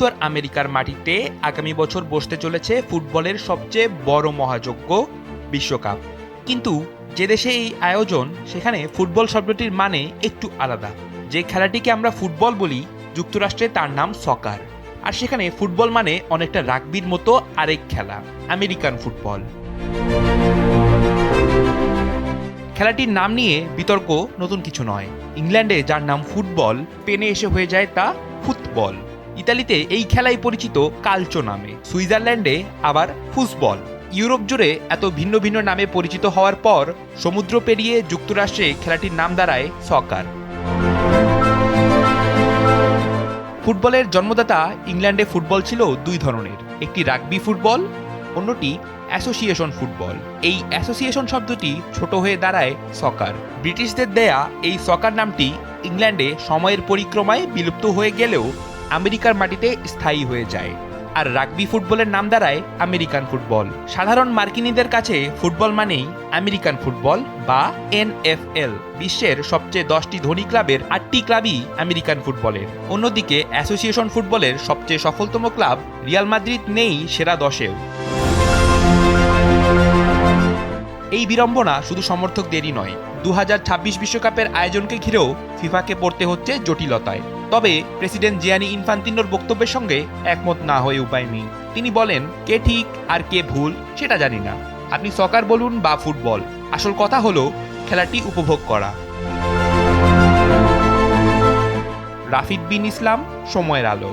উত্তর আমেরিকার মাটিতে আগামী বছর বসতে চলেছে ফুটবলের সবচেয়ে বড় মহাযজ্ঞ বিশ্বকাপ। কিন্তু যে দেশে এই আয়োজন, সেখানে ফুটবল শব্দটির মানে একটু আলাদা। যে খেলাটিকে আমরা ফুটবল বলি, যুক্তরাষ্ট্রে তার নাম সকার। আর সেখানে ফুটবল মানে অনেকটা রাগবির মতো আরেক খেলা, আমেরিকান ফুটবল। খেলাটির নাম নিয়ে বিতর্ক নতুন কিছু নয়। ইংল্যান্ডে যার নাম ফুটবল, স্পেনে এসে হয়ে যায় তা ফুটবল। ইতালিতে এই খেলাই পরিচিত কালচো নামে, সুইজারল্যান্ডে আবার ফুসবল। ইউরোপ জুড়ে এত ভিন্ন ভিন্ন নামে পরিচিত হওয়ার পর সমুদ্র পেরিয়ে যুক্তরাষ্ট্রে খেলাটির নাম দাঁড়ায় সকার। ফুটবলের জন্মদাতা ইংল্যান্ডে ফুটবল ছিল দুই ধরনের, একটি রাগবি ফুটবল, অন্যটি অ্যাসোসিয়েশন ফুটবল। এই অ্যাসোসিয়েশন শব্দটি ছোট হয়ে দাঁড়ায় সকার। ব্রিটিশদের দেয়া এই সকার নামটি ইংল্যান্ডে সময়ের পরিক্রমায় বিলুপ্ত হয়ে গেলেও আমেরিকার মাটিতে স্থায়ী হয়ে যায়, আর রাগবি ফুটবলের নাম দাঁড়ায় আমেরিকান ফুটবল। সাধারণ মার্কিনীদের কাছে ফুটবল মানেই আমেরিকান ফুটবল বা NFL। বিশ্বের সবচেয়ে 10টি ধনী ক্লাবের 8টি ক্লাবই আমেরিকান ফুটবলের। অন্যদিকে অ্যাসোসিয়েশন ফুটবলের সবচেয়ে সফলতম ক্লাব রিয়াল মাদ্রিদ নেই সেরা 10-এও। এই বিড়ম্বনা শুধু সমর্থকদেরই নয়, 2026 বিশ্বকাপের আয়োজনকে ঘিরেও ফিফাকে পড়তে হচ্ছে জটিলতায়। তবে প্রেসিডেন্ট জিয়ানি ইনফান্তিনোর বক্তব্যের সঙ্গে একমত না হয়ে উপায় নেই। তিনি বলেন, কে ঠিক আর কে ভুল সেটা জানি না, আপনি সকার বলুন বা ফুটবল, আসল কথা হলো খেলাটি উপভোগ করা। রাফিদ বিন ইসলাম, সময়ের আলো।